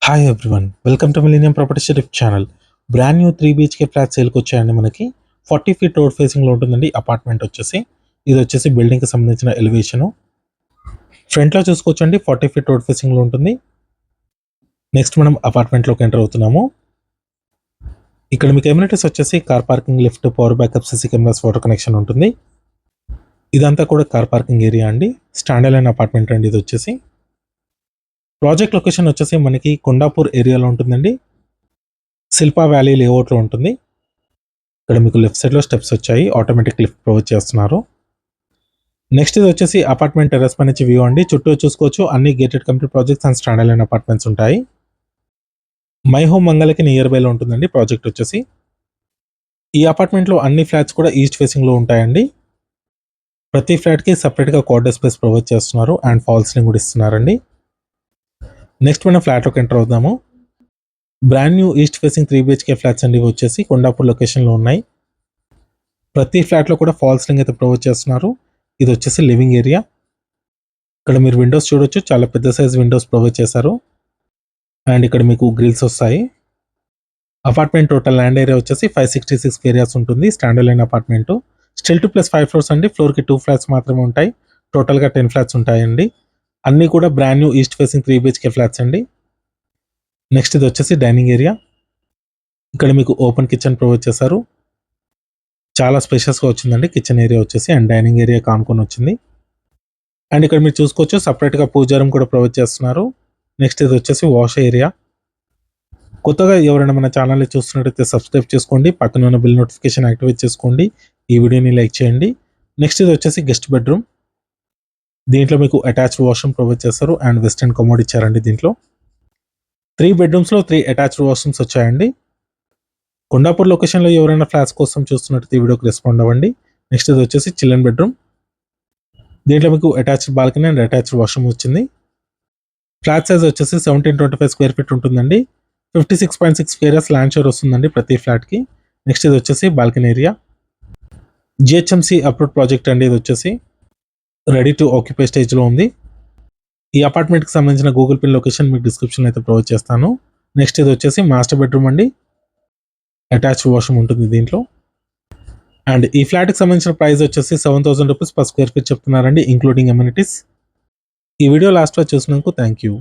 Hi everyone, welcome to millennium property Shilp channel. Brand new 3 BHK flat సేల్కి వచ్చాయండి. మనకి 40 feet road ఫేసింగ్లో ఉంటుందండి అపార్ట్మెంట్ వచ్చేసి. ఇది వచ్చేసి బిల్డింగ్కి సంబంధించిన ఎలివేషను. ఫ్రంట్లో చూసుకోవచ్చండి, 40 ఫీట్ రోడ్ ఫేసింగ్లో ఉంటుంది. నెక్స్ట్ మనం అపార్ట్మెంట్లోకి ఎంటర్ అవుతున్నాము. ఇక్కడ మీకు ఎమ్యూనిటీస్ వచ్చేసి car parking, lift, power backup, CC cameras, water connection ఉంటుంది. ఇదంతా కూడా కార్ పార్కింగ్ ఏరియా అండి. స్టాండర్డ్ లైన్ అపార్ట్మెంట్ అండి ఇది వచ్చేసి. ప్రాజెక్ట్ లొకేషన్ వచ్చేసి మనకి కొండాపూర్ ఏరియాలో ఉంటుందండి. శిల్పా వ్యాలీ లేఅవుట్లో ఉంటుంది. ఇక్కడ మీకు లెఫ్ట్ సైడ్లో స్టెప్స్ వచ్చాయి, ఆటోమేటిక్ లిఫ్ట్ ప్రొవైడ్ చేస్తున్నారు. నెక్స్ట్ ఇది వచ్చేసి అపార్ట్మెంట్ టెర్రస్ పై నుంచి వ్యూ అండి. చుట్టూ చూసుకోవచ్చు, అన్ని gated community projects and standard line apartments ఉంటాయి. మై హోమ్ మంగళకి నియర్ బైలో ఉంటుందండి ప్రాజెక్ట్ వచ్చేసి. ఈ అపార్ట్మెంట్లో అన్ని ఫ్లాట్స్ కూడా ఈస్ట్ ఫేసింగ్లో ఉంటాయండి. ప్రతి ఫ్లాట్కి సపరేట్గా కార్డర్ స్పేస్ ప్రొవైడ్ చేస్తున్నారు అండ్ ఫాల్ సీలింగ్ కూడా ఇస్తున్నారండి. నెక్స్ట్ మనం ఫ్లాట్లోకి ఎంటర్ అవుదాము. Brand new east facing 3 BHK flats అండి వచ్చేసి కొండాపూర్ లొకేషన్లో ఉన్నాయి. ప్రతి ఫ్లాట్లో కూడా ఫాల్ సీలింగ్ అయితే ప్రొవైడ్ చేస్తున్నారు. ఇది వచ్చేసి లివింగ్ ఏరియా. ఇక్కడ మీరు విండోస్ చూడొచ్చు, చాలా పెద్ద సైజ్ విండోస్ ప్రొవైడ్ చేశారు అండ్ ఇక్కడ మీకు గ్రిల్స్ వస్తాయి. అపార్ట్మెంట్ టోటల్ ల్యాండ్ ఏరియా వచ్చేసి 566 ఏరియాస్ ఉంటుంది. Standard line apartment. Stilt plus 5 floors అండి. ఫ్లోర్కి 2 ఫ్లాట్స్ మాత్రమే ఉంటాయి. టోటల్గా 10 ఫ్లాట్స్ ఉంటాయండి. అన్నీ కూడా brand new east facing 3 BHK flats అండి. నెక్స్ట్ ఇది వచ్చేసి డైనింగ్ ఏరియా. ఇక్కడ మీకు ఓపెన్ కిచెన్ ప్రొవైడ్ చేశారు. చాలా స్పేషియస్గా వచ్చిందండి కిచెన్ ఏరియా వచ్చేసి అండ్ డైనింగ్ ఏరియా కానుకొని వచ్చింది. అండ్ ఇక్కడ మీరు చూసుకోవచ్చు, సపరేట్గా పూజా రూమ్ కూడా ప్రొవైడ్ చేస్తున్నారు. నెక్స్ట్ ఇది వచ్చేసి వాష్ ఏరియా. కొత్తగా ఎవరైనా మన ఛానల్ని చూస్తున్నట్టయితే సబ్స్క్రైబ్ చేసుకోండి, పక్కన ఉన్న బిల్ నోటిఫికేషన్ యాక్టివేట్ చేసుకోండి, ఈ వీడియోని లైక్ చేయండి. నెక్స్ట్ ఇది వచ్చేసి గెస్ట్ బెడ్రూమ్. దీంట్లో మీకు అటాచ్డ్ వాష్రూమ్ ప్రొవైడ్ చేస్తారు అండ్ వెస్టర్న్ కమోడ్ ఇచ్చారండి. దీంట్లో 3 బెడ్రూమ్స్లో 3 అటాచ్డ్ వాష్రూమ్స్ వచ్చాయండి. కొండాపూర్ లొకేషన్లో ఎవరైనా ఫ్లాట్స్ కోసం చూస్తున్నట్టు ఈ వీడియోకి రెస్పాండ్ అవ్వండి. నెక్స్ట్ ఇది వచ్చేసి చిల్డ్రన్ బెడ్రూమ్. దీంట్లో మీకు attached balcony and attached washroom వచ్చింది. ఫ్లాట్ సైజ్ వచ్చేసి 1725 స్క్వేర్ ఫీట్ ఉంటుందండి. 56.6 ఏరియాస్ ల్యాండ్ షేర్ వస్తుందండి ప్రతి ఫ్లాట్కి. నెక్స్ట్ ఇది వచ్చేసి balcony area. GHMC approved project అండి ఇది వచ్చేసి. రెడీ టు ఆక్యుపై స్టేజ్లో ఉంది. ఈ అపార్ట్మెంట్కి సంబంధించిన గూగుల్ పిన్ లొకేషన్ మీకు డిస్క్రిప్షన్ అయితే ప్రొవైడ్ చేస్తాను. నెక్స్ట్ ఇది వచ్చేసి మాస్టర్ బెడ్రూమ్ అండి. అటాచ్డ్ వాష్రూమ్ ఉంటుంది దీంట్లో. అండ్ ఈ ఫ్లాట్కి సంబంధించిన ప్రైస్ వచ్చేసి 7000 రూపీస్ పర్ స్క్వేర్ ఫీట్ చెప్తున్నారండి, ఇంక్లూడింగ్ అమ్యూనిటీస్. ఈ వీడియో లాస్ట్ వరకు చూసినందుకు థ్యాంక్ యూ.